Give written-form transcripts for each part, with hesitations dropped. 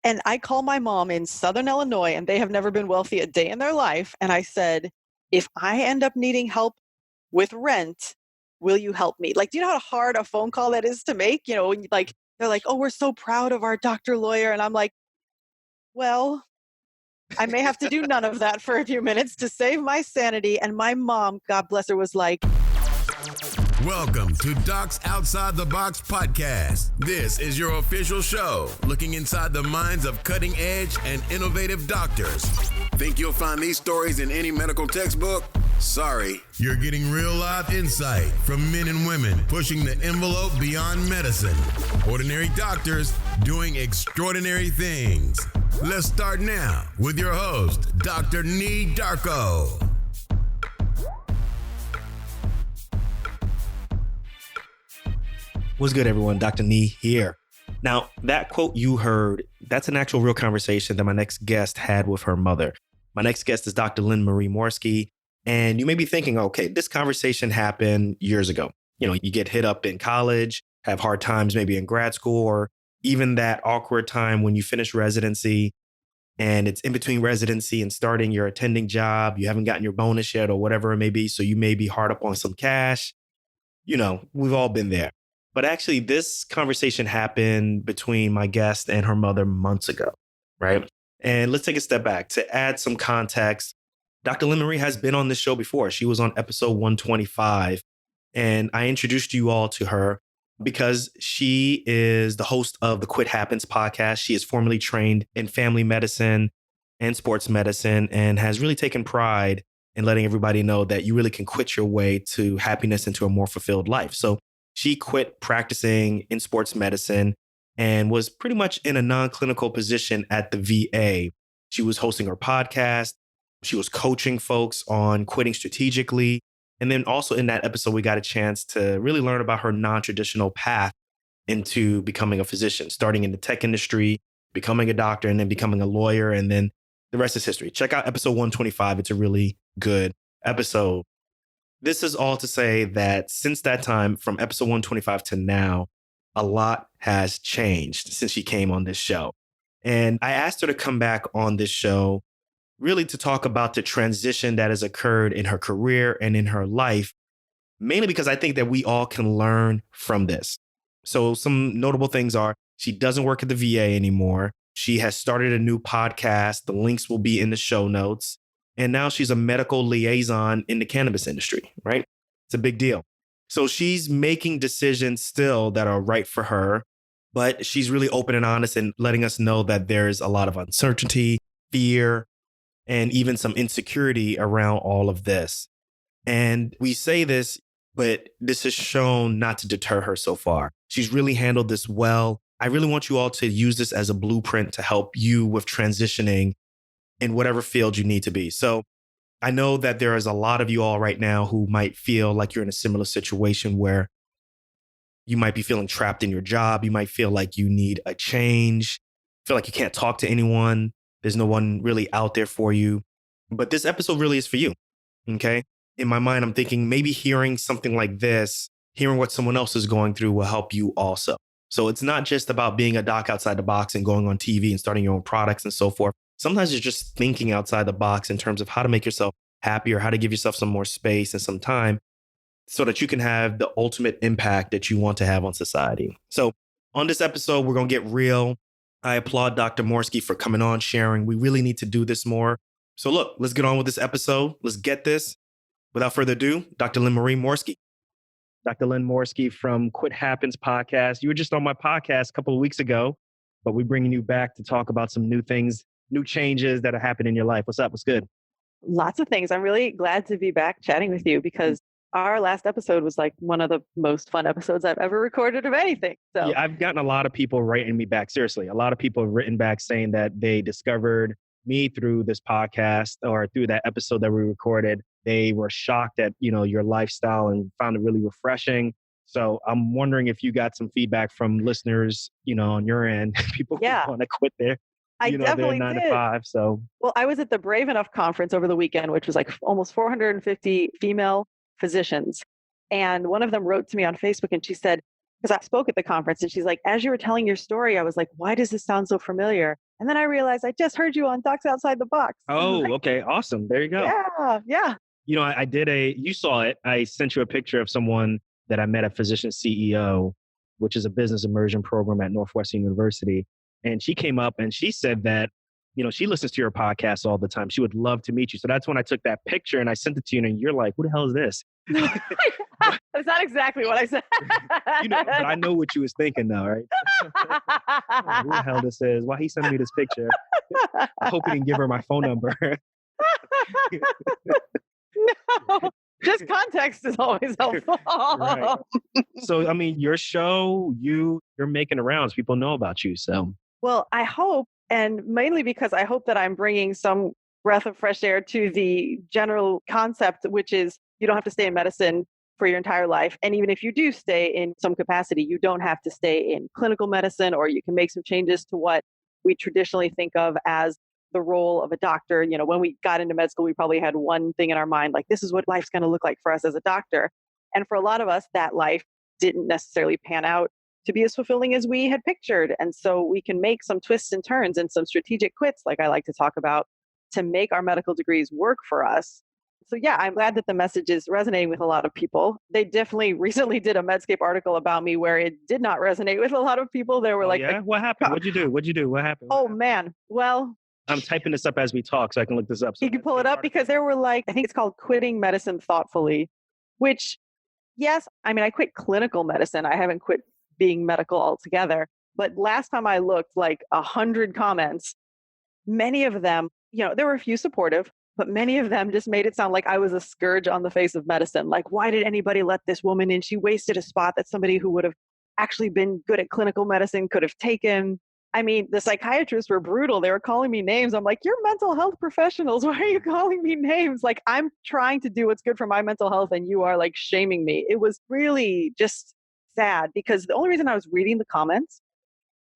And I call my mom in Southern Illinois, and they have never been wealthy a day in their life. And I said, if I end up needing help with rent, will you help me? Like, do you know how hard a phone call that is to make? You know, like, they're like, oh, we're so proud of our doctor lawyer. And I'm like, well, I may have to do none of that for a few minutes to save my sanity. And my mom, God bless her, was like, welcome to Docs Outside the Box podcast. This is your official show, looking inside the minds of cutting-edge and innovative doctors. Think you'll find these stories in any medical textbook? Sorry. You're getting real life insight from men and women pushing the envelope beyond medicine. Ordinary doctors doing extraordinary things. Let's start now with your host, Dr. Nee Darko. What's good, everyone? Dr. Nee here. Now, that quote you heard, that's an actual real conversation that my next guest had with her mother. My next guest is Dr. Lynn Marie Morski. And you may be thinking, okay, this conversation happened years ago. You know, you get hit up in college, have hard times maybe in grad school, or even that awkward time when you finish residency and it's in between residency and starting your attending job. You haven't gotten your bonus yet or whatever it may be. So you may be hard up on some cash. You know, we've all been there. But actually, this conversation happened between my guest and her mother months ago, right? And let's take a step back to add some context. Dr. Lynn Marie has been on this show before. She was on episode 125, and I introduced you all to her because she is the host of the Quit Happens podcast. She is formerly trained in family medicine and sports medicine and has really taken pride in letting everybody know that you really can quit your way to happiness and to a more fulfilled life. So she quit practicing in sports medicine and was pretty much in a non-clinical position at the VA. She was hosting her podcast. She was coaching folks on quitting strategically. And then also in that episode, we got a chance to really learn about her non-traditional path into becoming a physician, starting in the tech industry, becoming a doctor, and then becoming a lawyer. And then the rest is history. Check out episode 125. It's a really good episode. This is all to say that since that time, from episode 125 to now, a lot has changed since she came on this show. And I asked her to come back on this show really to talk about the transition that has occurred in her career and in her life, mainly because I think that we all can learn from this. So some notable things are she doesn't work at the VA anymore. She has started a new podcast. The links will be in the show notes. And now she's a medical liaison in the cannabis industry, right? It's a big deal. So she's making decisions still that are right for her, but she's really open and honest and letting us know that there's a lot of uncertainty, fear, and even some insecurity around all of this. And we say this, but this has shown not to deter her so far. She's really handled this well. I really want you all to use this as a blueprint to help you with transitioning in whatever field you need to be. So I know that there is a lot of you all right now who might feel like you're in a similar situation where you might be feeling trapped in your job. You might feel like you need a change, feel like you can't talk to anyone. There's no one really out there for you. But this episode really is for you, okay? In my mind, I'm thinking maybe hearing something like this, hearing what someone else is going through will help you also. So it's not just about being a doc outside the box and going on TV and starting your own products and so forth. Sometimes it's just thinking outside the box in terms of how to make yourself happier, how to give yourself some more space and some time so that you can have the ultimate impact that you want to have on society. So on this episode, we're going to get real. I applaud Dr. Morski for coming on, sharing. We really need to do this more. So look, let's get on with this episode. Let's get this. Without further ado, Dr. Lynn Marie Morski. Dr. Lynn Morski from Quit Happens podcast. You were just on my podcast a couple of weeks ago, but we're bringing you back to talk about some new things, new changes that are happening in your life. What's up? What's good? lots of things. I'm really glad to be back chatting with you because our last episode was like one of the most fun episodes I've ever recorded of anything. So yeah, I've gotten a lot of people writing me back. Seriously, a lot of people have written back saying that they discovered me through this podcast or through that episode that we recorded. They were shocked at, your lifestyle and found it really refreshing. So I'm wondering if you got some feedback from listeners, on your end, people who want to quit their, I definitely their 9 did. to 5. So, well, I was at the Brave Enough conference over the weekend, which was like almost 450 female physicians. And one of them wrote to me on Facebook and she said, because I spoke at the conference and she's like, as you were telling your story, I was like, why does this sound so familiar? And then I realized I just heard you on Docs Outside the Box. Oh, okay. Awesome. There you go. Yeah. You know, you saw it. I sent you a picture of someone that I met at Physician CEO, which is a business immersion program at Northwestern University. And she came up and she said that, she listens to your podcast all the time. She would love to meet you. So that's when I took that picture and I sent it to you and you're like, who the hell is this? That's not exactly what I said. But I know what you was thinking though, right? Who the hell this is? Why he sending me this picture? I hope he didn't give her my phone number. No, just context is always helpful. Right. So, I mean, your show, you're making the rounds. People know about you. So, well, I hope, and mainly because I hope that I'm bringing some breath of fresh air to the general concept, which is you don't have to stay in medicine for your entire life. And even if you do stay in some capacity, you don't have to stay in clinical medicine, or you can make some changes to what we traditionally think of as the role of a doctor. When we got into med school, we probably had one thing in our mind, like, this is what life's going to look like for us as a doctor. And for a lot of us, that life didn't necessarily pan out to be as fulfilling as we had pictured. And so we can make some twists and turns and some strategic quits, like I like to talk about, to make our medical degrees work for us. So yeah, I'm glad that the message is resonating with a lot of people. They definitely recently did a Medscape article about me where it did not resonate with a lot of people. They were yeah? What happened? What'd you do? What happened? Man. Well, I'm typing this up as we talk so I can look this up. So you can pull it up because there were I think it's called Quitting Medicine Thoughtfully, which, yes, I mean, I quit clinical medicine. I haven't quit being medical altogether. But last time I looked, 100 comments, many of them, there were a few supportive, but many of them just made it sound like I was a scourge on the face of medicine. Like, why did anybody let this woman in? She wasted a spot that somebody who would have actually been good at clinical medicine could have taken. I mean, the psychiatrists were brutal. They were calling me names. I'm like, you're mental health professionals. Why are you calling me names? Like, I'm trying to do what's good for my mental health and you are shaming me. It was really just sad because the only reason I was reading the comments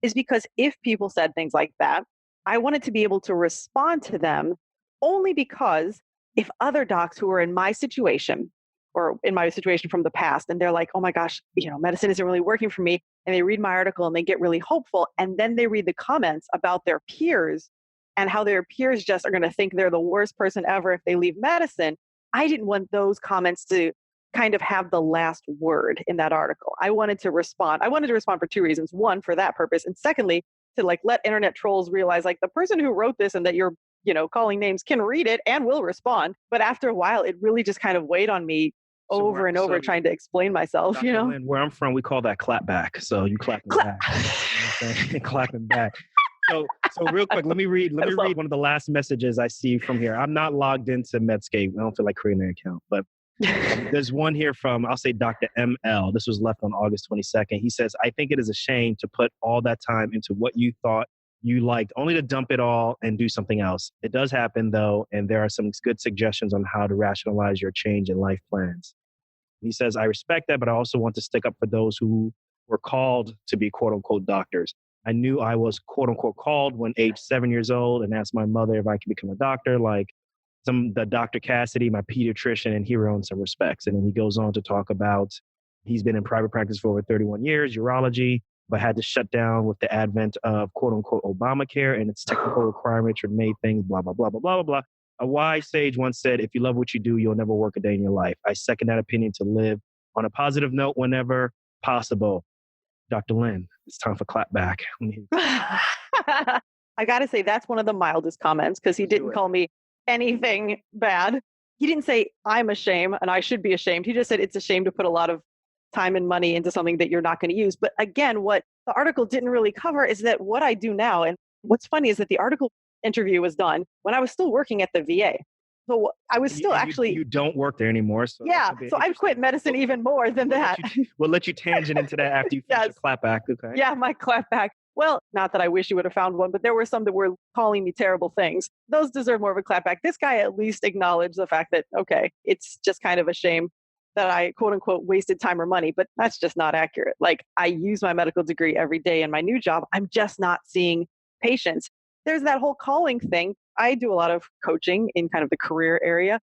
is because if people said things like that, I wanted to be able to respond to them only because if other docs who are in my situation or in my situation from the past, and they're like, oh my gosh, medicine isn't really working for me. And they read my article and they get really hopeful. And then they read the comments about their peers and how their peers just are going to think they're the worst person ever if they leave medicine. I didn't want those comments to kind of have the last word in that article. I wanted to respond. I wanted to respond for two reasons. One, for that purpose. And secondly, to let internet trolls realize the person who wrote this and that you're, calling names can read it and will respond. But after a while, it really just kind of weighed on me over and over trying to explain myself, Dr. Lynn, where I'm from, we call that clap back. So you clapping back. Clapping back. So real quick, let me read one of the last messages I see from here. I'm not logged into Medscape. I don't feel like creating an account, but there's one here from, I'll say Dr. ML. This was left on August 22nd. He says, I think it is a shame to put all that time into what you thought you liked, only to dump it all and do something else. It does happen though, and there are some good suggestions on how to rationalize your change in life plans. He says, I respect that, but I also want to stick up for those who were called to be quote unquote doctors. I knew I was quote unquote called when age 7 years old and asked my mother if I could become a doctor, like the Dr. Cassidy, my pediatrician and hero in some respects. And then he goes on to talk about he's been in private practice for over 31 years, urology, but had to shut down with the advent of quote unquote Obamacare and its technical requirements or made things blah, blah, blah, blah, blah, blah, blah. A wise sage once said, if you love what you do, you'll never work a day in your life. I second that opinion to live on a positive note whenever possible. Dr. Lynn, it's time for clap back. I got to say, that's one of the mildest comments because he didn't call me anything bad. He didn't say, I'm ashamed and I should be ashamed. He just said, it's a shame to put a lot of time and money into something that you're not going to use. But again, what the article didn't really cover is that what I do now, and what's funny is that the article interview was done when I was still working at the VA. So I was still You don't work there anymore. So yeah. So I've quit medicine even more than that. We'll let you tangent into that after you finish your clap back. Okay. Yeah, my clap back. Well, not that I wish you would have found one, but there were some that were calling me terrible things. Those deserve more of a clap back. This guy at least acknowledged the fact that, okay, it's just kind of a shame that I quote unquote wasted time or money, but that's just not accurate. I use my medical degree every day in my new job. I'm just not seeing patients. There's that whole calling thing. I do a lot of coaching in kind of the career area,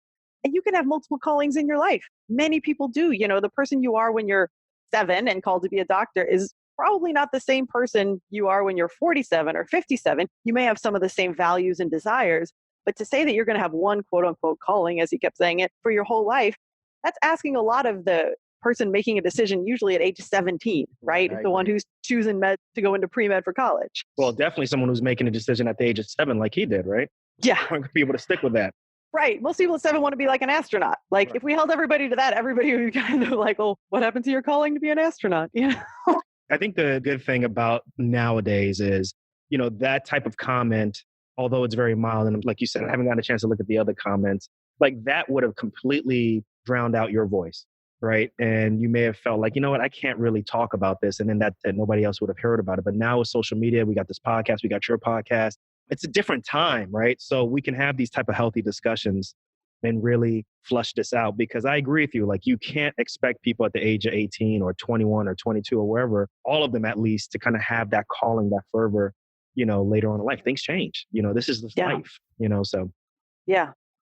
and you can have multiple callings in your life. Many people do. The person you are when you're 7 and called to be a doctor is probably not the same person you are when you're 47 or 57. You may have some of the same values and desires, but to say that you're going to have one quote unquote calling, as he kept saying it, for your whole life, that's asking a lot of the person making a decision, usually at age 17, right? Right, The one who's choosing med to go into pre-med for college. Well, definitely someone who's making a decision at the age of 7, like he did, right? Yeah. Aren't going to be able to stick with that. Right. Most people at 7 want to be like an astronaut. Like Right. if we held everybody to that, everybody would be kind of like, oh, what happened to your calling to be an astronaut? You know? I think the good thing about nowadays is, that type of comment, although it's very mild, and like you said, I haven't gotten a chance to look at the other comments, like that would have completely drowned out your voice, right? And you may have felt like, you know what, I can't really talk about this. And then that nobody else would have heard about it. But now with social media, we got this podcast, we got your podcast. It's a different time, right? So we can have these type of healthy discussions and really flush this out, because I agree with you. Like, you can't expect people at the age of 18 or 21 or 22 or wherever, all of them at least, to kind of have that calling, that fervor, later on in life. Things change. This is life, so. Yeah.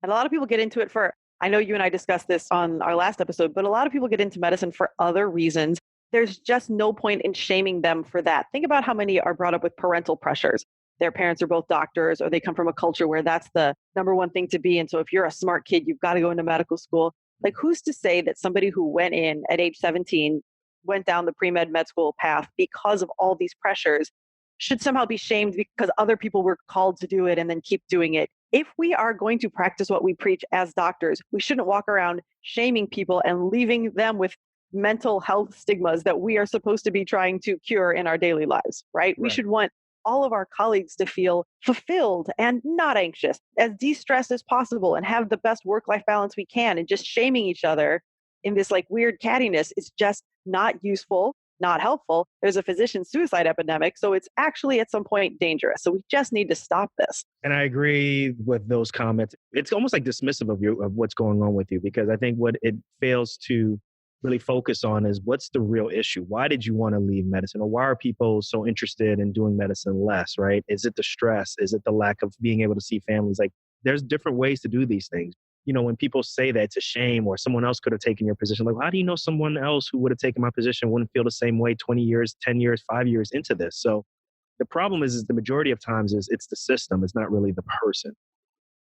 And a lot of people get into it for, I know you and I discussed this on our last episode, but a lot of people get into medicine for other reasons. There's just no point in shaming them for that. Think about how many are brought up with parental pressures. Their parents are both doctors, or they come from a culture where that's the number one thing to be. And so if you're a smart kid, you've got to go into medical school. Like, who's to say that somebody who went in at age 17, went down the pre-med med school path because of all these pressures, should somehow be shamed because other people were called to do it and then keep doing it? If we are going to practice what we preach as doctors, we shouldn't walk around shaming people and leaving them with mental health stigmas that we are supposed to be trying to cure in our daily lives, right? We should want all of our colleagues to feel fulfilled and not anxious, as de-stressed as possible, and have the best work-life balance we can. And just shaming each other in this like weird cattiness is just not useful, not helpful. There's a physician suicide epidemic, so it's actually at some point dangerous. So we just need to stop this. And I agree with those comments. It's almost like dismissive of what's going on with you, because I think what it fails to really focus on is, what's the real issue? Why did you want to leave medicine? Or why are people so interested in doing medicine less, right? Is it the stress? Is it the lack of being able to see families? Like, there's different ways to do these things. When people say that it's a shame, or someone else could have taken your position, like, how do you know someone else who would have taken my position wouldn't feel the same way 20 years, 10 years, 5 years into this? So the problem is the majority of times is it's the system. It's not really the person.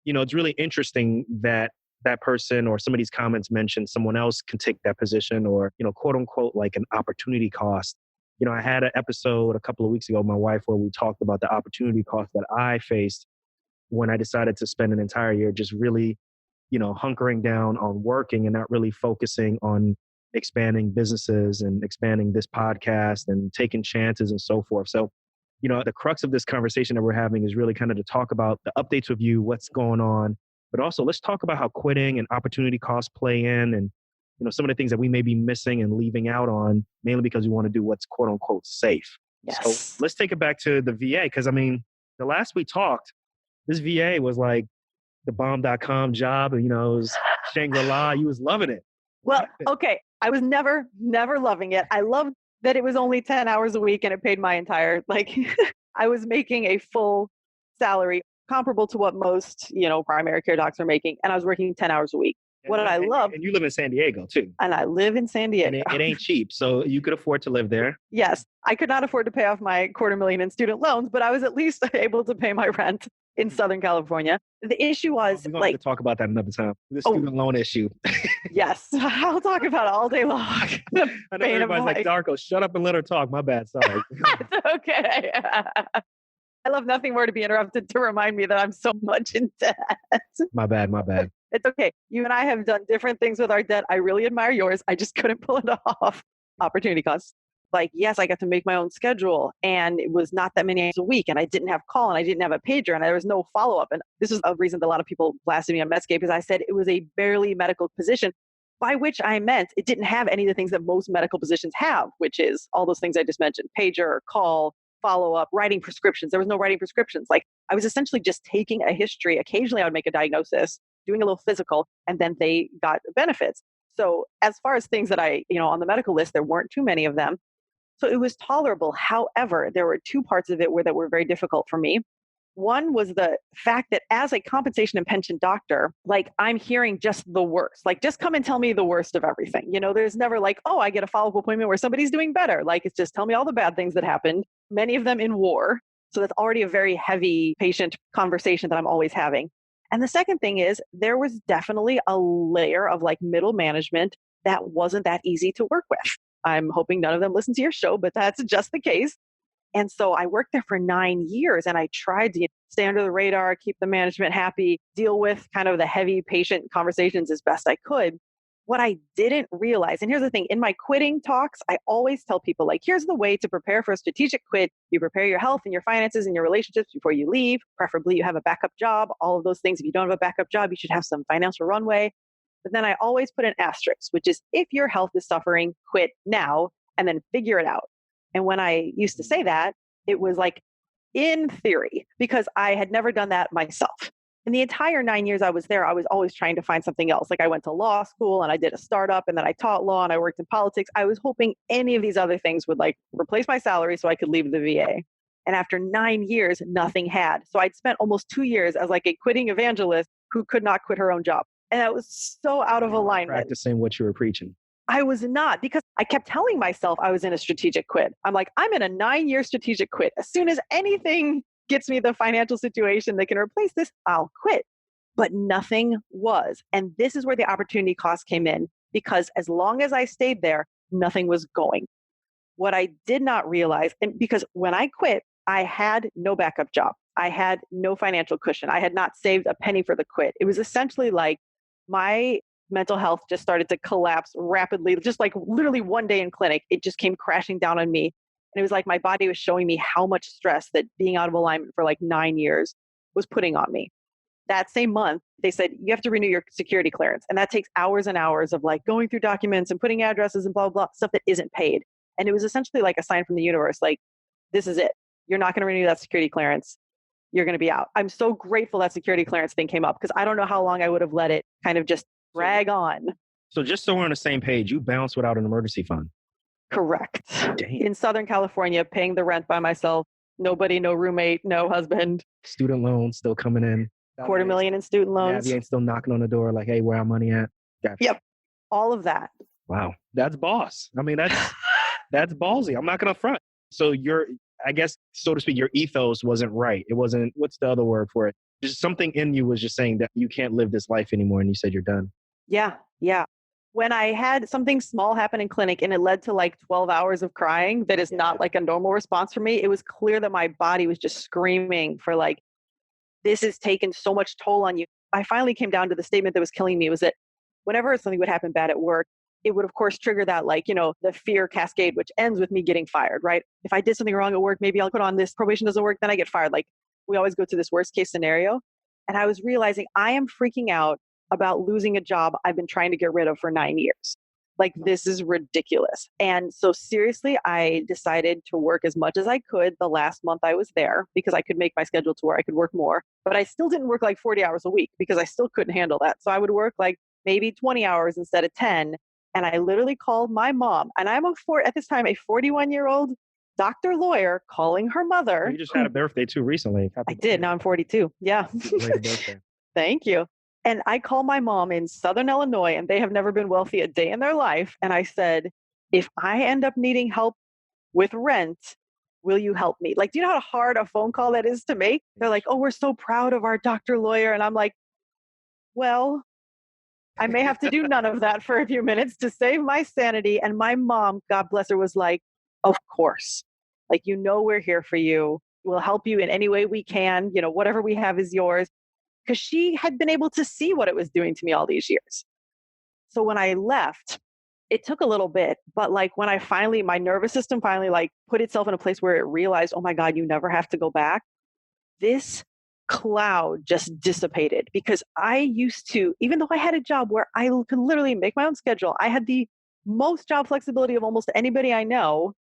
It's really interesting that that person or some of these comments mention someone else can take that position, or, quote unquote, like an opportunity cost. I had an episode a couple of weeks ago with my wife where we talked about the opportunity cost that I faced when I decided to spend an entire year just really, hunkering down on working and not really focusing on expanding businesses and expanding this podcast and taking chances and so forth. So, the crux of this conversation that we're having is really kind of to talk about the updates with you, what's going on, but also let's talk about how quitting and opportunity costs play in, and, some of the things that we may be missing and leaving out on, mainly because we want to do what's quote unquote safe. Yes. So let's take it back to the VA. Because the last we talked, this VA was like the bomb.com job, and, it was Shangri-La. You was loving it. Well, okay. I was never loving it. I loved that it was only 10 hours a week and it paid my entire, I was making a full salary comparable to what most, primary care docs are making. And I was working 10 hours a week. What I love. And you live in San Diego too. And I live in San Diego. And it ain't cheap. So you could afford to live there. Yes. I could not afford to pay off my $250,000 in student loans, but I was at least able to pay my rent in Southern California. The issue was we're going to talk about that another time. The student loan issue. Yes. I'll talk about it all day long. I know everybody's like, Darko, shut up and let her talk. My bad. Sorry. It's okay. I love nothing more to be interrupted to remind me that I'm so much in debt. My bad. It's okay. You and I have done different things with our debt. I really admire yours. I just couldn't pull it off. Opportunity costs. Like, yes, I got to make my own schedule, and it was not that many hours a week, and I didn't have call, and I didn't have a pager, and there was no follow-up. And this is a reason that a lot of people blasted me on Medscape, is I said it was a barely medical position, by which I meant it didn't have any of the things that most medical positions have, which is all those things I just mentioned: pager, call, follow-up, writing prescriptions. There was no writing prescriptions. Like, I was essentially just taking a history. Occasionally I would make a diagnosis, doing a little physical, and then they got benefits. So as far as things that I, on the medical list, there weren't too many of them. So it was tolerable. However, there were two parts of it that were very difficult for me. One was the fact that as a compensation and pension doctor, like I'm hearing just the worst. Like just come and tell me the worst of everything. There's never like, oh, I get a follow-up appointment where somebody's doing better. Like it's just tell me all the bad things that happened, many of them in war. So that's already a very heavy patient conversation that I'm always having. And the second thing is there was definitely a layer of like middle management that wasn't that easy to work with. I'm hoping none of them listen to your show, but that's just the case. And so I worked there for 9 years and I tried to stay under the radar, keep the management happy, deal with kind of the heavy patient conversations as best I could. What I didn't realize, and here's the thing, in my quitting talks, I always tell people like, here's the way to prepare for a strategic quit. You prepare your health and your finances and your relationships before you leave. Preferably you have a backup job, all of those things. If you don't have a backup job, you should have some financial runway. But then I always put an asterisk, which is if your health is suffering, quit now and then figure it out. And when I used to say that, it was like in theory, because I had never done that myself. In the entire 9 years I was there, I was always trying to find something else. Like I went to law school and I did a startup and then I taught law and I worked in politics. I was hoping any of these other things would like replace my salary so I could leave the VA. And after 9 years, nothing had. So I'd spent almost 2 years as like a quitting evangelist who could not quit her own job. And that was so out of alignment. Practicing what you were preaching. I was not, because I kept telling myself I was in a strategic quit. I'm like, I'm in a 9-year strategic quit. As soon as anything gets me the financial situation that can replace this, I'll quit. But nothing was. And this is where the opportunity cost came in, because as long as I stayed there, nothing was going. What I did not realize, and because when I quit, I had no backup job. I had no financial cushion. I had not saved a penny for the quit. It was essentially like my mental health just started to collapse rapidly, just like literally one day in clinic, it just came crashing down on me. And it was like my body was showing me how much stress that being out of alignment for like 9 years was putting on me. That same month, they said, you have to renew your security clearance. And that takes hours and hours of like going through documents and putting addresses and blah, blah, stuff that isn't paid. And it was essentially like a sign from the universe, like, this is it. You're not going to renew that security clearance. You're going to be out. I'm so grateful that security clearance thing came up because I don't know how long I would have let it kind of just drag on. So just so we're on the same page, you bounced without an emergency fund. Correct. Damn. In Southern California, paying the rent by myself, nobody, no roommate, no husband. Student loans still coming in. $250,000 in student loans. Yeah, ain't still knocking on the door like, hey, where our money at? Gotcha. Yep. All of that. Wow. That's boss. I mean, that's ballsy. I'm not going to front. So I guess, so to speak, your ethos wasn't right. It wasn't, what's the other word for it? Just something in you was just saying that you can't live this life anymore. And you said you're done. Yeah. When I had something small happen in clinic and it led to like 12 hours of crying, that is not like a normal response for me. It was clear that my body was just screaming for like, this has taken so much toll on you. I finally came down to the statement that was killing me was that whenever something would happen bad at work, it would of course trigger that like, the fear cascade, which ends with me getting fired, right? If I did something wrong at work, maybe I'll put on this probation doesn't work, then I get fired. Like we always go to this worst case scenario. And I was realizing I am freaking out about losing a job I've been trying to get rid of for 9 years. Like this is ridiculous. And so seriously, I decided to work as much as I could the last month I was there because I could make my schedule to where I could work more, but I still didn't work like 40 hours a week because I still couldn't handle that. So I would work like maybe 20 hours instead of 10. And I literally called my mom, and I'm at this time, a 41-year-old doctor lawyer calling her mother. You just had a birthday too recently. I did. Now I'm 42. Yeah. Thank you. And I called my mom in Southern Illinois, and they have never been wealthy a day in their life. And I said, if I end up needing help with rent, will you help me? Like, do you know how hard a phone call that is to make? They're like, oh, we're so proud of our doctor lawyer. And I'm like, well, I may have to do none of that for a few minutes to save my sanity. And my mom, God bless her, was like, of course. Like, we're here for you. We'll help you in any way we can. Whatever we have is yours. Because she had been able to see what it was doing to me all these years. So when I left, it took a little bit, but like when my nervous system finally like put itself in a place where it realized, oh my God, you never have to go back. This cloud just dissipated because I used to, even though I had a job where I could literally make my own schedule, I had the most job flexibility of almost anybody I know.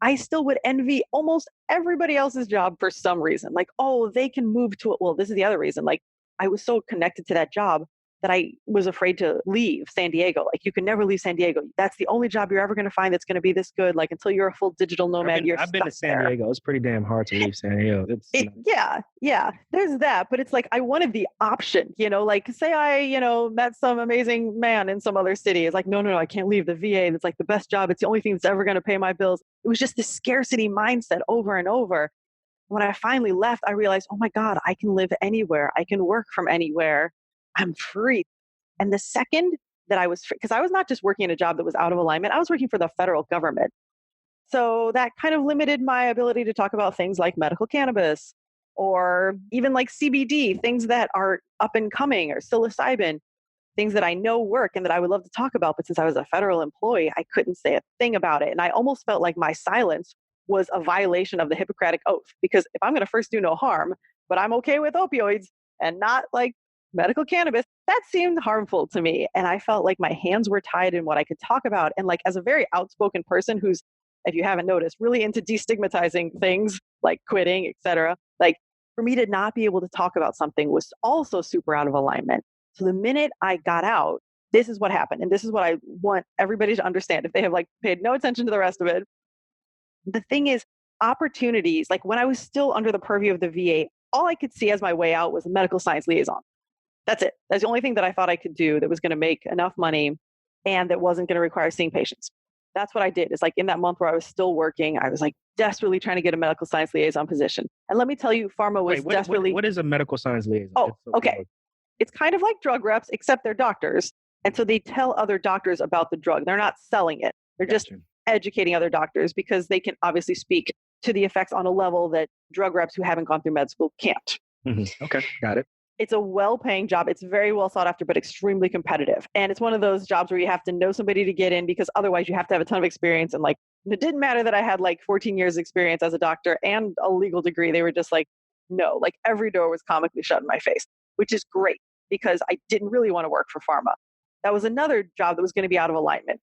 I still would envy almost everybody else's job for some reason. Like, oh, they can move to it. Well, this is the other reason. Like, I was so connected to that job. that I was afraid to leave San Diego. Like, you can never leave San Diego. That's the only job you're ever going to find that's going to be this good. Like, until you're a full digital nomad, you're I've been to stuck San there. Diego. It's pretty damn hard to leave San Diego. Yeah, there's that. But it's like, I wanted the option, like, say I, met some amazing man in some other city. It's like, no, I can't leave the VA. That's like the best job. It's the only thing that's ever going to pay my bills. It was just this scarcity mindset over and over. When I finally left, I realized, oh my God, I can live anywhere. I can work from anywhere. I'm free. And the second that I was, because I was not just working in a job that was out of alignment, I was working for the federal government. So that kind of limited my ability to talk about things like medical cannabis or even like CBD, things that are up and coming, or psilocybin, things that I know work and that I would love to talk about. But since I was a federal employee, I couldn't say a thing about it. And I almost felt like my silence was a violation of the Hippocratic Oath, because if I'm going to first do no harm, but I'm okay with opioids and not like medical cannabis, that seemed harmful to me. And I felt like my hands were tied in what I could talk about. And like, as a very outspoken person who's, if you haven't noticed, really into destigmatizing things like quitting, etc., like, for me to not be able to talk about something was also super out of alignment. So the minute I got out, this is what happened. And this is what I want everybody to understand if they have like paid no attention to the rest of it. The thing is, opportunities, like when I was still under the purview of the VA, all I could see as my way out was a medical science liaison. That's it. That's the only thing that I thought I could do that was going to make enough money and that wasn't going to require seeing patients. That's what I did. It's like, in that month where I was still working, I was like desperately trying to get a medical science liaison position. And let me tell you, pharma was desperately. What is a medical science liaison? Oh, okay. It's kind of like drug reps, except they're doctors. And so they tell other doctors about the drug. They're not selling it. They're just educating other doctors, because they can obviously speak to the effects on a level that drug reps who haven't gone through med school can't. Mm-hmm. Okay, got it. It's a well-paying job. It's very well sought after, but extremely competitive. And it's one of those jobs where you have to know somebody to get in, because otherwise you have to have a ton of experience. And like, it didn't matter that I had like 14 years experience as a doctor and a legal degree. They were just like, no, like every door was comically shut in my face, which is great, because I didn't really want to work for pharma. That was another job that was going to be out of alignment.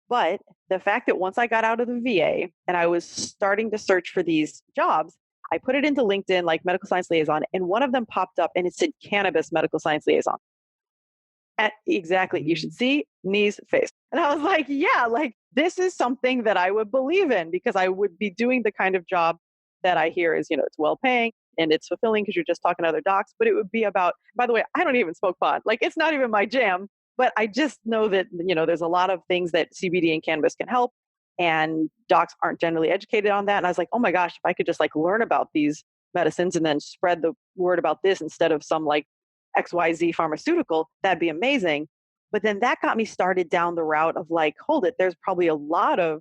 But the fact that once I got out of the VA and I was starting to search for these jobs, I put it into LinkedIn, like medical science liaison, and one of them popped up and it said cannabis medical science liaison. Exactly. You should see Nee's face. And I was like, yeah, like this is something that I would believe in, because I would be doing the kind of job that I hear is, it's well paying and it's fulfilling because you're just talking to other docs. But it would be about, by the way, I don't even smoke pot. Like, it's not even my jam. But I just know that, there's a lot of things that CBD and cannabis can help, and docs aren't generally educated on that. And I was like, oh my gosh, if I could just like learn about these medicines and then spread the word about this instead of some like XYZ pharmaceutical, that'd be amazing. But then that got me started down the route of like, hold it, there's probably a lot of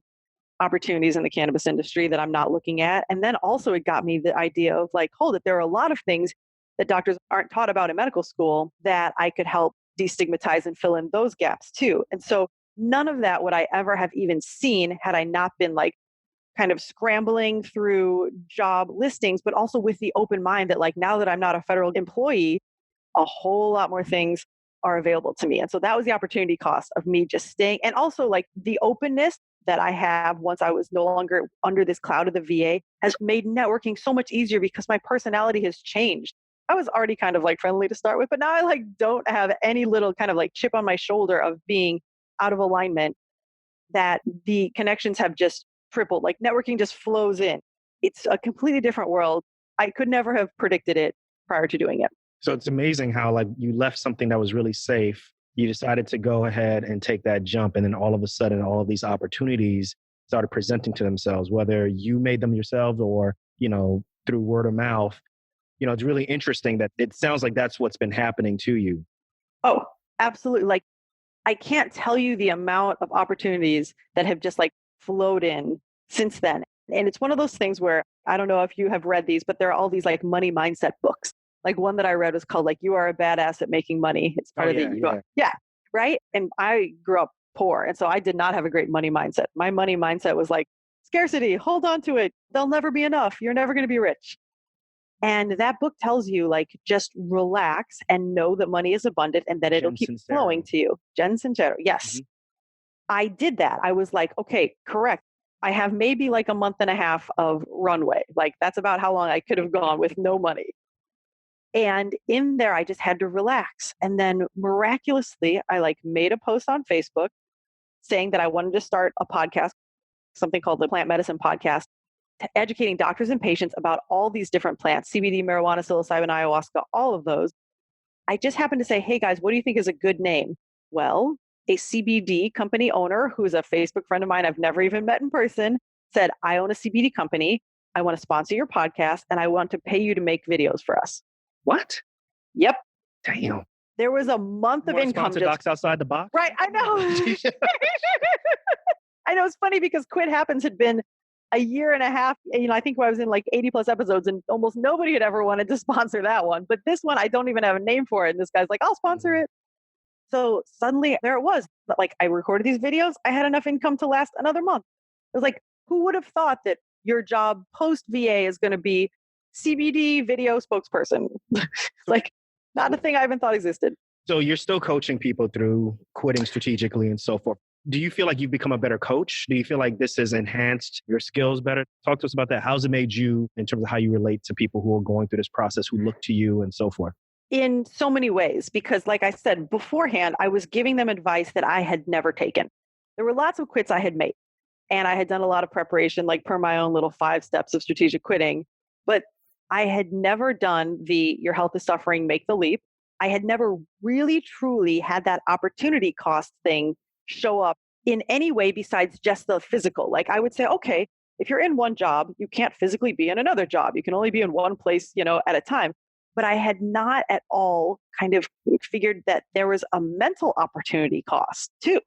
opportunities in the cannabis industry that I'm not looking at. And then also it got me the idea of like, hold it, there are a lot of things that doctors aren't taught about in medical school that I could help destigmatize and fill in those gaps too. And so none of that would I ever have even seen had I not been like kind of scrambling through job listings, but also with the open mind that like, now that I'm not a federal employee, a whole lot more things are available to me. And so that was the opportunity cost of me just staying. And also like the openness that I have once I was no longer under this cloud of the VA has made networking so much easier, because my personality has changed. I was already kind of like friendly to start with, but now I like don't have any little kind of like chip on my shoulder of being out of alignment, that the connections have just tripled. Like, networking just flows in. It's a completely different world. I could never have predicted it prior to doing it. So it's amazing how like you left something that was really safe. You decided to go ahead and take that jump. And then all of a sudden, all of these opportunities started presenting to themselves, whether you made them yourselves or, through word of mouth. It's really interesting that it sounds like that's what's been happening to you. Oh, absolutely. Like, I can't tell you the amount of opportunities that have just like flowed in since then. And it's one of those things where, I don't know if you have read these, but there are all these like money mindset books. Like, one that I read was called like, You Are a Badass at Making Money. It's part of the, yeah. Right. And I grew up poor. And so I did not have a great money mindset. My money mindset was like, scarcity, hold on to it. There'll never be enough. You're never going to be rich. And that book tells you, like, just relax and know that money is abundant and that it'll keep flowing to you. Jen Sincero. Yes. Mm-hmm. I did that. I was like, okay, correct. I have maybe like a month and a half of runway. Like, that's about how long I could have gone with no money. And in there, I just had to relax. And then miraculously, I like made a post on Facebook saying that I wanted to start a podcast, something called the Plant Medicine Podcast, educating doctors and patients about all these different plants, CBD, marijuana, psilocybin, ayahuasca, all of those. I just happened to say, hey guys, what do you think is a good name? Well, a CBD company owner who's a Facebook friend of mine I've never even met in person said, I own a CBD company. I want to sponsor your podcast and I want to pay you to make videos for us. What? Yep. Damn. There was a month of income. Docs Outside the Box? Right. I know. I know it's funny because Quit Happens had been a year and a half. I think I was in like 80 plus episodes and almost nobody had ever wanted to sponsor that one. But this one, I don't even have a name for it. And this guy's like, I'll sponsor it. So suddenly there it was. But like I recorded these videos. I had enough income to last another month. It was like, who would have thought that your job post VA is going to be CBD video spokesperson? Like not a thing I even thought existed. So you're still coaching people through quitting strategically and so forth. Do you feel like you've become a better coach? Do you feel like this has enhanced your skills better? Talk to us about that. How's it made you in terms of how you relate to people who are going through this process, who look to you and so forth? In so many ways, because like I said beforehand, I was giving them advice that I had never taken. There were lots of quits I had made and I had done a lot of preparation, like per my own little 5 steps of strategic quitting, but I had never done the your health is suffering, make the leap. I had never really, truly had that opportunity cost thing show up in any way besides just the physical. Like I would say, okay, if you're in one job, you can't physically be in another job. You can only be in one place, at a time. But I had not at all kind of figured that there was a mental opportunity cost too,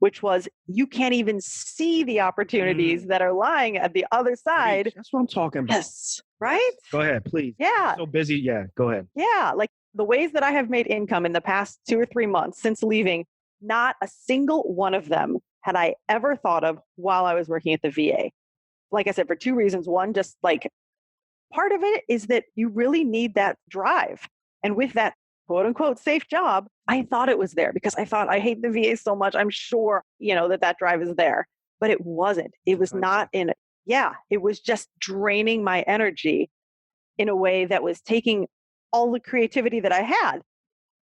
which was you can't even see the opportunities that are lying at the other side. That's what I'm talking about. Yes. Right? Go ahead, please. Yeah. I'm so busy. Yeah, go ahead. Yeah. Like the ways that I have made income in the past 2 or 3 months since leaving, not a single one of them had I ever thought of while I was working at the VA. Like I said, for 2 reasons. One, just like part of it is that you really need that drive. And with that quote unquote safe job, I thought it was there because I thought I hate the VA so much. I'm sure, that drive is there, but it wasn't. It was not in it. Yeah. It was just draining my energy in a way that was taking all the creativity that I had.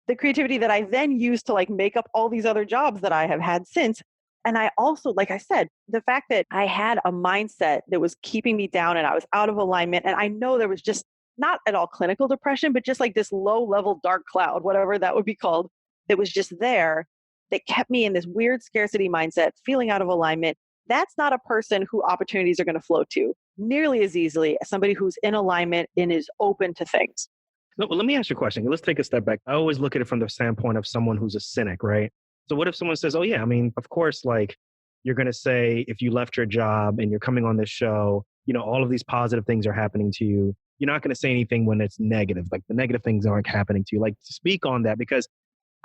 The creativity that I then used to like make up all these other jobs that I have had since. And I also, like I said, the fact that I had a mindset that was keeping me down and I was out of alignment. And I know there was just not at all clinical depression, but just like this low level dark cloud, whatever that would be called, that was just there that kept me in this weird scarcity mindset, feeling out of alignment. That's not a person who opportunities are going to flow to nearly as easily as somebody who's in alignment and is open to things. No, well, let me ask you a question. Let's take a step back. I always look at it from the standpoint of someone who's a cynic, right? So what if someone says, oh yeah, I mean, of course, like you're going to say if you left your job and you're coming on this show, all of these positive things are happening to you. You're not going to say anything when it's negative, like the negative things aren't happening to you. Like to speak on that, because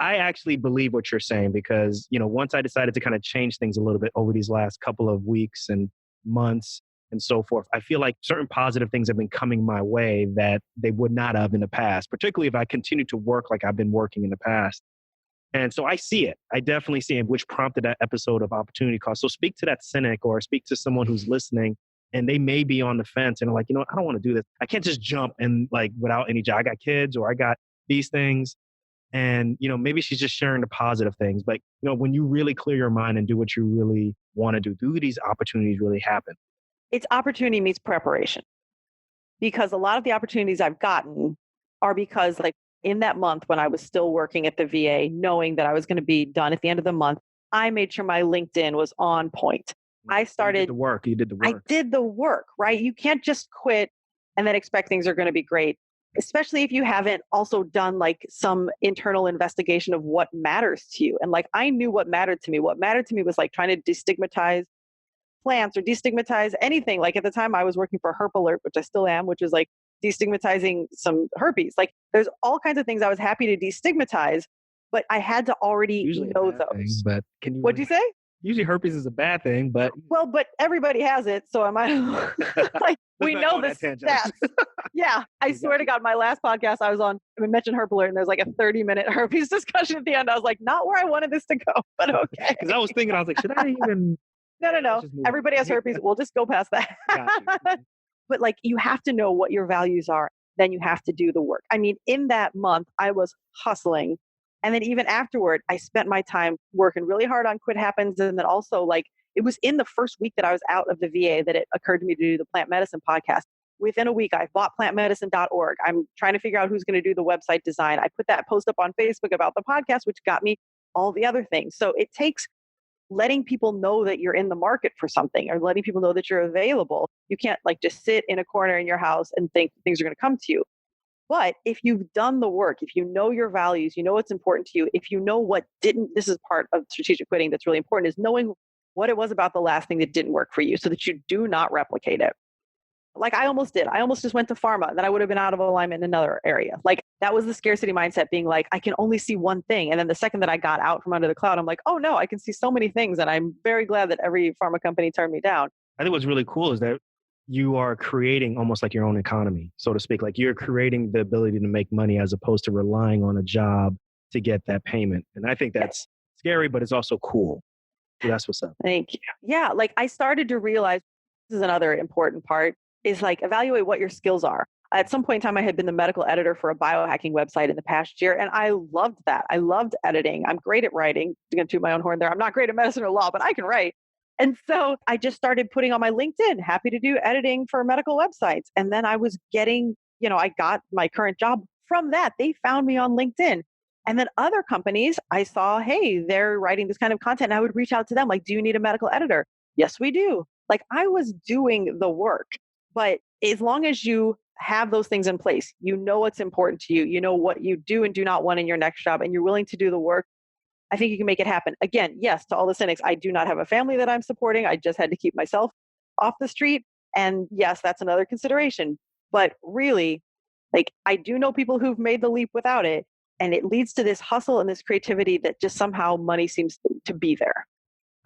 I actually believe what you're saying, because, once I decided to kind of change things a little bit over these last couple of weeks and months, and so forth, I feel like certain positive things have been coming my way that they would not have in the past, particularly if I continue to work like I've been working in the past. And so I see it. I definitely see it, which prompted that episode of Opportunity Cost. So speak to that cynic or speak to someone who's listening and they may be on the fence and are like, I don't want to do this. I can't just jump and like without any job. I got kids or I got these things. And, maybe she's just sharing the positive things. But, when you really clear your mind and do what you really want to do these opportunities really happen? It's opportunity meets preparation, because a lot of the opportunities I've gotten are because like in that month when I was still working at the VA, knowing that I was going to be done at the end of the month, I made sure my LinkedIn was on point. I started You did the work. I did the work, right? You can't just quit and then expect things are going to be great, especially if you haven't also done like some internal investigation of what matters to you. And like, I knew what mattered to me. What mattered to me was like trying to destigmatize plants or destigmatize anything. Like at the time I was working for Herp Alert, which I still am, which is like destigmatizing some herpes. Like there's all kinds of things I was happy to destigmatize, but I had to already know those. But can you? What'd you say? Usually herpes is a bad thing, but but everybody has it. So am I like, we know the stats. Yeah. I swear to God, my last podcast I was on, I mentioned Herp Alert and there's like a 30-minute herpes discussion at the end. I was like, not where I wanted this to go, but okay. Because I was thinking, I was like, should I even? No. Everybody has herpes. We'll just go past that. But like, you have to know what your values are. then you have to do the work. I mean, in that month, I was hustling. And then even afterward, I spent my time working really hard on Quit Happens. And then also, like, it was in the first week that I was out of the VA that it occurred to me to do the plant medicine podcast. Within a week, I bought plantmedicine.org. I'm trying to figure out who's going to do the website design. I put that post up on Facebook about the podcast, which got me all the other things. So it takes letting people know that you're in the market for something or letting people know that you're available. You can't like just sit in a corner in your house and think things are going to come to you. But if you've done the work, if you know your values, you know what's important to you, if you know what didn't, this is part of strategic quitting that's really important, is knowing what it was about the last thing that didn't work for you so that you do not replicate it. Like I almost did. I almost just went to pharma and then I would have been out of alignment in another area. Like that was the scarcity mindset, being like, I can only see one thing. And then the second that I got out from under the cloud, I'm like, oh no, I can see so many things. And I'm very glad that every pharma company turned me down. I think what's really cool is that you are creating almost like your own economy, so to speak. Like you're creating the ability to make money as opposed to relying on a job to get that payment. And I think that's scary, but it's also cool. So that's what's up. Thank you. Yeah. Like I started to realize, this is another important part, is like evaluate what your skills are. At some point in time, I had been the medical editor for a biohacking website in the past year, and I loved that. I loved editing. I'm great at writing. I'm going to toot my own horn there. I'm not great at medicine or law, but I can write. And so I just started putting on my LinkedIn, happy to do editing for medical websites. And then I was getting, I got my current job from that. They found me on LinkedIn. And then other companies, I saw, hey, they're writing this kind of content. And I would reach out to them like, do you need a medical editor? Yes, we do. Like I was doing the work. But as long as you have those things in place, you know what's important to you, you know what you do and do not want in your next job, and you're willing to do the work, I think you can make it happen. Again, yes, to all the cynics, I do not have a family that I'm supporting. I just had to keep myself off the street. And yes, that's another consideration. But really, like I do know people who've made the leap without it. And it leads to this hustle and this creativity that just somehow money seems to be there.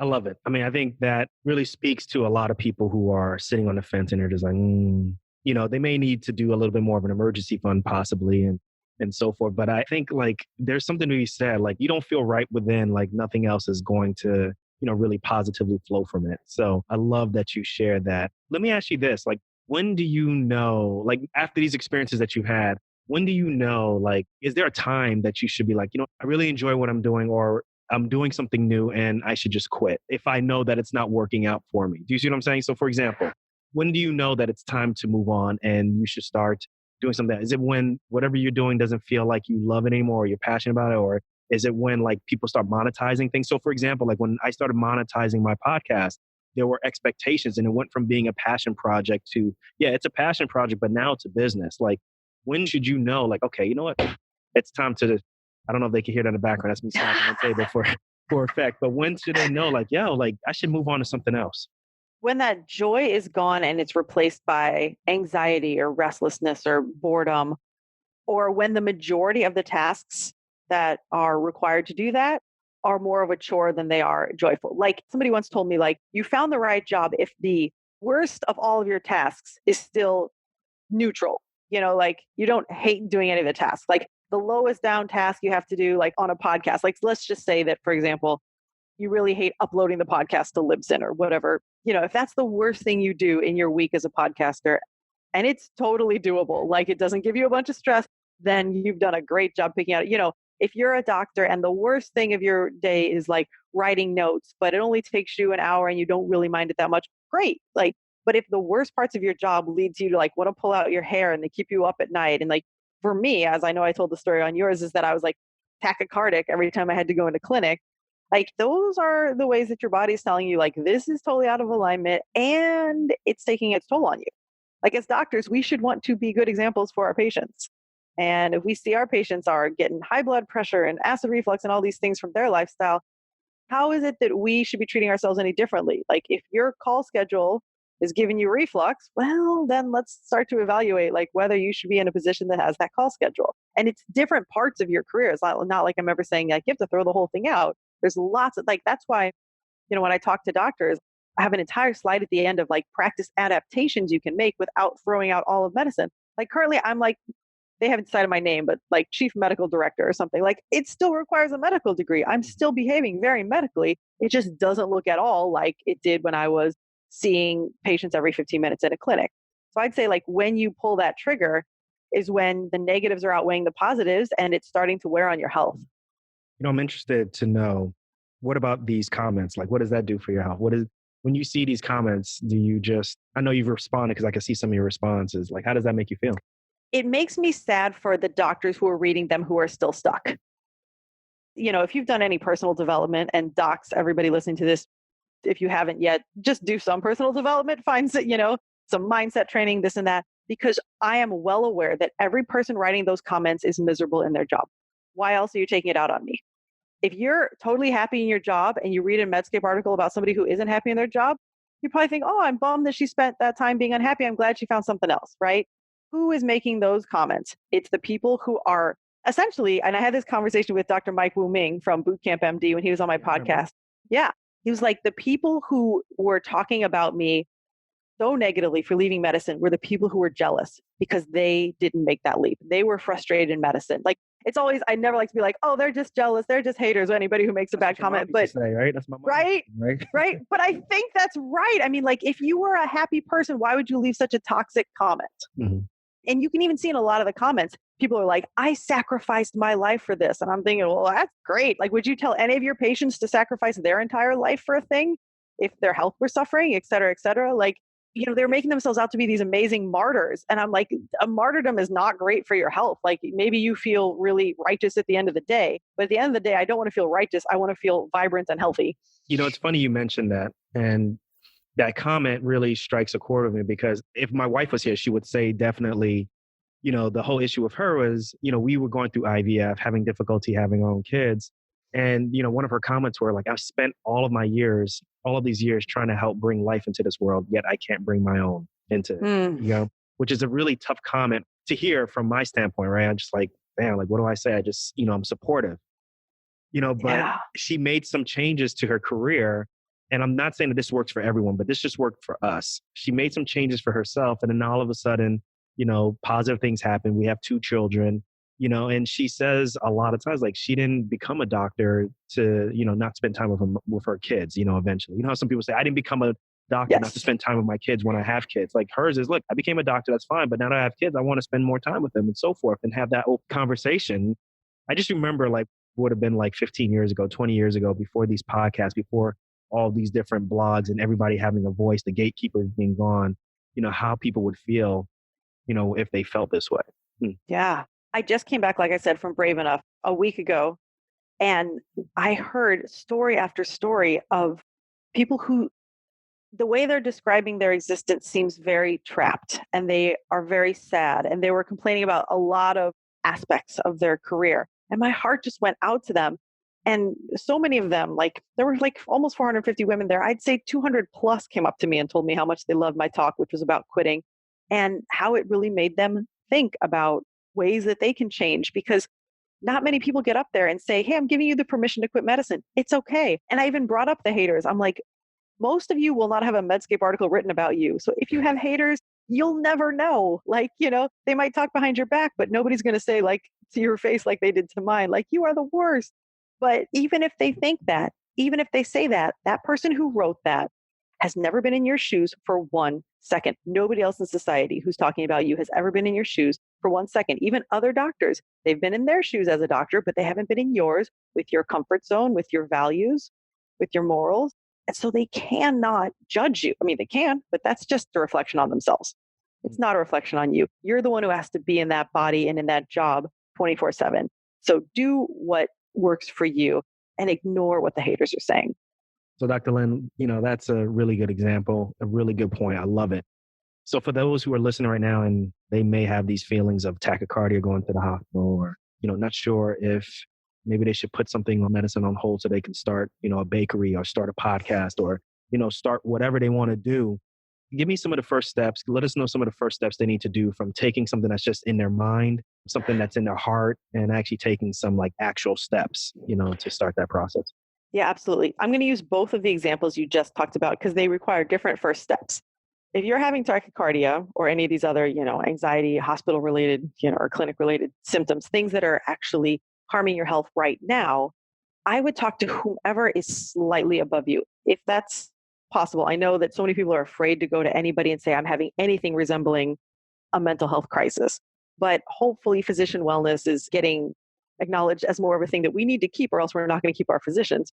I love it. I mean, I think that really speaks to a lot of people who are sitting on the fence and they're just like, they may need to do a little bit more of an emergency fund possibly and so forth. But I think like there's something to be said, like you don't feel right within, like nothing else is going to, really positively flow from it. So I love that you shared that. Let me ask you this, like, when do you know, like after these experiences that you've had, when do you know, like, is there a time that you should be like, I really enjoy what I'm doing, or I'm doing something new and I should just quit if I know that it's not working out for me? Do you see what I'm saying? So for example, when do you know that it's time to move on and you should start doing something? Is it when whatever you're doing doesn't feel like you love it anymore or you're passionate about it? Or is it when like people start monetizing things? So for example, like when I started monetizing my podcast, there were expectations and it went from being a passion project to, yeah, it's a passion project, but now it's a business. Like when should you know, like, okay, you know what? It's time to, I don't know if they can hear that in the background. That's me smacking on the table for effect. But when should they know, like, like I should move on to something else? When that joy is gone and it's replaced by anxiety or restlessness or boredom, or when the majority of the tasks that are required to do that are more of a chore than they are joyful. Like somebody once told me, like, you found the right job if the worst of all of your tasks is still neutral. Like you don't hate doing any of the tasks. Like the lowest down task you have to do, like on a podcast, like let's just say that, for example, you really hate uploading the podcast to Libsyn or whatever. If that's the worst thing you do in your week as a podcaster, and it's totally doable, like it doesn't give you a bunch of stress, then you've done a great job picking out, if you're a doctor and the worst thing of your day is like writing notes, but it only takes you an hour and you don't really mind it that much, great. Like, but if the worst parts of your job leads you to like want to pull out your hair and they keep you up at night, and like for me, as I know I told the story on yours, is that I was like tachycardic every time I had to go into clinic. Like those are the ways that your body's telling you, like, this is totally out of alignment and it's taking its toll on you. Like as doctors, we should want to be good examples for our patients. And if we see our patients are getting high blood pressure and acid reflux and all these things from their lifestyle, how is it that we should be treating ourselves any differently? Like if your call schedule is giving you reflux, well, then let's start to evaluate like whether you should be in a position that has that call schedule. And it's different parts of your career. It's not like I'm ever saying like you have to throw the whole thing out. There's lots of like, that's why, when I talk to doctors, I have an entire slide at the end of like practice adaptations you can make without throwing out all of medicine. Like currently I'm like, they haven't decided my name, but like chief medical director or something. Like it still requires a medical degree. I'm still behaving very medically. It just doesn't look at all like it did when I was seeing patients every 15 minutes in a clinic. So I'd say like when you pull that trigger, is when the negatives are outweighing the positives and it's starting to wear on your health. I'm interested to know, what about these comments? Like, what does that do for your health? When you see these comments, I know you've responded because I can see some of your responses. Like, how does that make you feel? It makes me sad for the doctors who are reading them who are still stuck. If you've done any personal development, and docs, everybody listening to this, if you haven't yet, just do some personal development, find some mindset training, this and that, because I am well aware that every person writing those comments is miserable in their job. Why else are you taking it out on me? If you're totally happy in your job and you read a Medscape article about somebody who isn't happy in their job, you probably think, oh, I'm bummed that she spent that time being unhappy. I'm glad she found something else, right? Who is making those comments? It's the people who are essentially, and I had this conversation with Dr. Mike Wu Ming from Bootcamp MD when he was on my podcast. Yeah. He was like, the people who were talking about me so negatively for leaving medicine were the people who were jealous because they didn't make that leap. They were frustrated in medicine. Like, it's always, I never like to be like, oh, they're just jealous. They're just haters. Or anybody who makes a bad comment. But say, right? That's my mom. Right. Right. Right. But I think that's right. I mean, like, if you were a happy person, why would you leave such a toxic comment? Mm-hmm. And you can even see in a lot of the comments, people are like, I sacrificed my life for this. And I'm thinking, well, that's great. Like, would you tell any of your patients to sacrifice their entire life for a thing if their health were suffering, et cetera, et cetera? Like, they're making themselves out to be these amazing martyrs. And I'm like, a martyrdom is not great for your health. Like, maybe you feel really righteous at the end of the day, but at the end of the day, I don't want to feel righteous. I want to feel vibrant and healthy. It's funny you mentioned that. And that comment really strikes a chord with me, because if my wife was here, she would say definitely, the whole issue with her was, we were going through IVF, having difficulty having our own kids. And, one of her comments were like, I've spent all of these years trying to help bring life into this world, yet I can't bring my own into it, which is a really tough comment to hear from my standpoint, right? I'm just like, man, like, what do I say? I just, I'm supportive, but she made some changes to her career. And I'm not saying that this works for everyone, but this just worked for us. She made some changes for herself. And then all of a sudden, positive things happen. We have 2 children, and she says a lot of times, like, she didn't become a doctor to, not spend time with her kids, eventually. How some people say, I didn't become a doctor not to spend time with my kids when I have kids. Like, hers is, look, I became a doctor, that's fine. But now that I have kids, I want to spend more time with them and so forth, and have that open conversation. I just remember, like, would have been like 15 years ago, 20 years ago, before these podcasts, before all these different blogs and everybody having a voice, the gatekeepers being gone, how people would feel, if they felt this way. Yeah. I just came back, like I said, from Brave Enough a week ago, and I heard story after story of people who, the way they're describing their existence seems very trapped, and they are very sad, and they were complaining about a lot of aspects of their career. And my heart just went out to them. And so many of them, like, there were like almost 450 women there. I'd say 200 plus came up to me and told me how much they loved my talk, which was about quitting, and how it really made them think about ways that they can change, because not many people get up there and say, hey, I'm giving you the permission to quit medicine. It's okay. And I even brought up the haters. I'm like, most of you will not have a Medscape article written about you. So if you have haters, you'll never know. Like, they might talk behind your back, but nobody's going to say, like, to your face like they did to mine, like, you are the worst. But even if they think that, even if they say that, that person who wrote that has never been in your shoes for 1 second. Nobody else in society who's talking about you has ever been in your shoes for 1 second. Even other doctors, they've been in their shoes as a doctor, but they haven't been in yours, with your comfort zone, with your values, with your morals. And so they cannot judge you. I mean, they can, but that's just a reflection on themselves. It's not a reflection on you. You're the one who has to be in that body and in that job 24/7. So do what works for you and ignore what the haters are saying. So Dr. Lynn, that's a really good example, a really good point. I love it. So for those who are listening right now and they may have these feelings of tachycardia going to the hospital, or, not sure if maybe they should put something on medicine on hold so they can start, a bakery or start a podcast, or, start whatever they want to do. Give me some of the first steps. Let us know some of the first steps they need to do, from taking something that's just in their mind, something that's in their heart, and actually taking some like actual steps, to start that process. Yeah, absolutely. I'm going to use both of the examples you just talked about because they require different first steps. If you're having tachycardia or any of these other, anxiety, hospital related, or clinic related symptoms, things that are actually harming your health right now, I would talk to whomever is slightly above you. If that's possible. I know that so many people are afraid to go to anybody and say, I'm having anything resembling a mental health crisis. But hopefully physician wellness is getting acknowledged as more of a thing that we need to keep, or else we're not going to keep our physicians.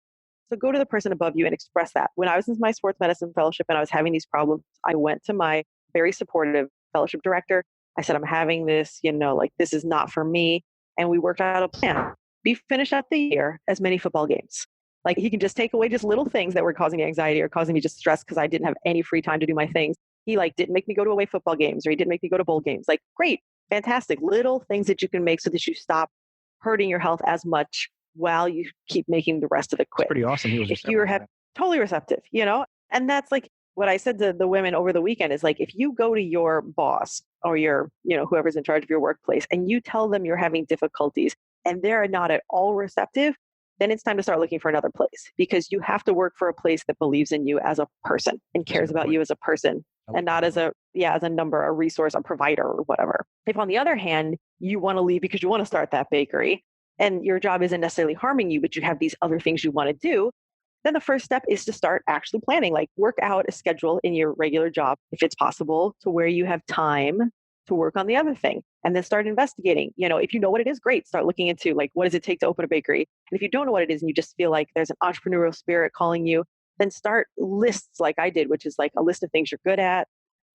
So go to the person above you and express that. When I was in my sports medicine fellowship and I was having these problems, I went to my very supportive fellowship director. I said, I'm having this, like this is not for me. And we worked out a plan. We finished out the year as many football games. Like he can just take away just little things that were causing me anxiety or causing me just stress because I didn't have any free time to do my things. He didn't make me go to away football games, or he didn't make me go to bowl games. Like, great, fantastic. Little things that you can make so that you stop hurting your health as much while you keep making the rest of it quit. It's pretty awesome. He was if you are totally receptive, and that's like what I said to the women over the weekend is like, if you go to your boss or your, whoever's in charge of your workplace and you tell them you're having difficulties and they're not at all receptive, then it's time to start looking for another place, because you have to work for a place that believes in you as a person and cares about you as a person and not as a number, a resource, a provider or whatever. If on the other hand, you want to leave because you want to start that bakery and your job isn't necessarily harming you, but you have these other things you want to do, then the first step is to start actually planning, like work out a schedule in your regular job, if it's possible, to where you have time to work on the other thing, and then start investigating. If you know what it is, great. Start looking into like, what does it take to open a bakery? And if you don't know what it is and you just feel like there's an entrepreneurial spirit calling you, then start lists like I did, which is like a list of things you're good at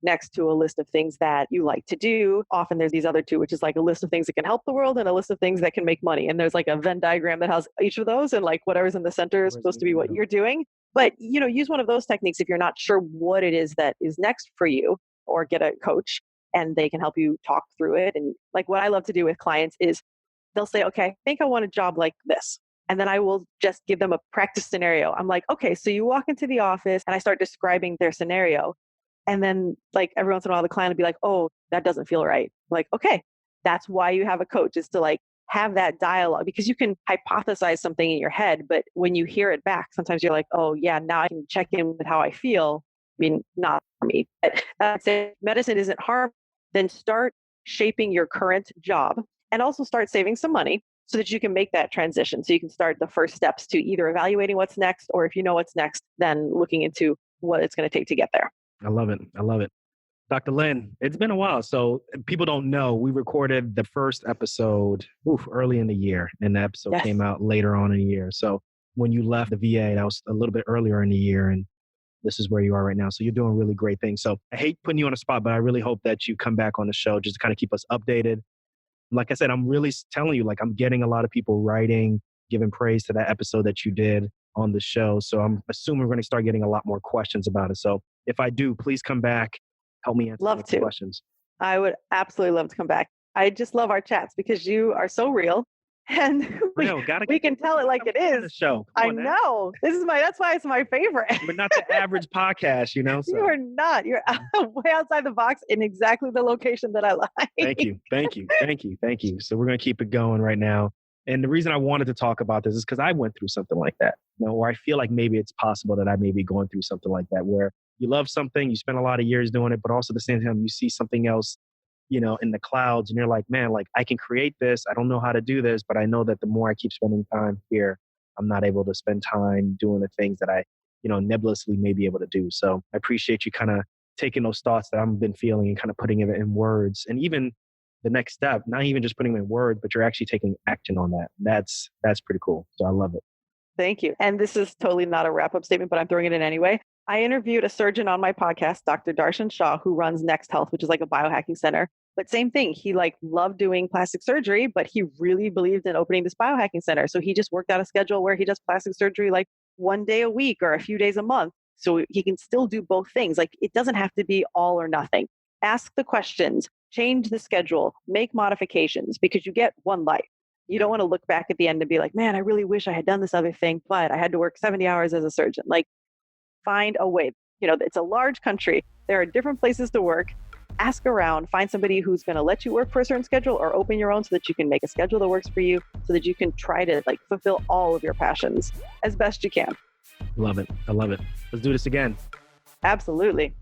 next to a list of things that you like to do. Often there's these other two, which is like a list of things that can help the world and a list of things that can make money. And there's like a Venn diagram that has each of those, and like whatever's in the center is supposed to be what you're doing. But, use one of those techniques if you're not sure what it is that is next for you, or get a coach and they can help you talk through it. And like what I love to do with clients is they'll say, okay, I think I want a job like this. And then I will just give them a practice scenario. I'm like, okay, so you walk into the office, and I start describing their scenario. And then like every once in a while, the client will be like, oh, that doesn't feel right. Like, okay, that's why you have a coach, is to like have that dialogue, because you can hypothesize something in your head, but when you hear it back, sometimes you're like, oh yeah, now I can check in with how I feel. I mean, not for me, but that's it. Medicine isn't harm. Then start shaping your current job and also start saving some money so that you can make that transition. So you can start the first steps to either evaluating what's next, or if you know what's next, then looking into what it's going to take to get there. I love it. I love it. Dr. Lynn, it's been a while. So people don't know, we recorded the first episode early in the year, and the episode came out later on in the year. So when you left the VA, that was a little bit earlier in the year, and this is where you are right now. So you're doing really great things. So I hate putting you on the spot, but I really hope that you come back on the show just to kind of keep us updated. Like I said, I'm really telling you, like I'm getting a lot of people writing, giving praise to that episode that you did on the show. So I'm assuming we're going to start getting a lot more questions about it. So if I do, please come back. Help me answer the questions. I would absolutely love to come back. I just love our chats because you are so real. And we can tell it like it is. Show. I know. That's why it's my favorite. But not the average podcast, So. You are not. You're way outside the box in exactly the location that I like. Thank you. So we're going to keep it going right now. And the reason I wanted to talk about this is because I went through something like that, where I feel like maybe it's possible that I may be going through something like that, where you love something, you spend a lot of years doing it, but also at the same time, you see something else, in the clouds, and you're like, man, like I can create this. I don't know how to do this, but I know that the more I keep spending time here, I'm not able to spend time doing the things that I, nebulously may be able to do. So I appreciate you kind of taking those thoughts that I've been feeling and kind of putting it in words. And even the next step, not even just putting them in words, but you're actually taking action on that. That's pretty cool. So I love it. Thank you. And this is totally not a wrap-up statement, but I'm throwing it in anyway. I interviewed a surgeon on my podcast, Dr. Darshan Shah, who runs Next Health, which is like a biohacking center. But same thing, he loved doing plastic surgery, but he really believed in opening this biohacking center. So he just worked out a schedule where he does plastic surgery like one day a week or a few days a month. So he can still do both things. Like it doesn't have to be all or nothing. Ask the questions, change the schedule, make modifications, because you get one life. You don't want to look back at the end and be like, man, I really wish I had done this other thing, but I had to work 70 hours as a surgeon. Like, find a way. It's a large country. There are different places to work. Ask around, find somebody who's going to let you work for a certain schedule, or open your own so that you can make a schedule that works for you, so that you can try to fulfill all of your passions as best you can. Love it. I love it. Let's do this again. Absolutely.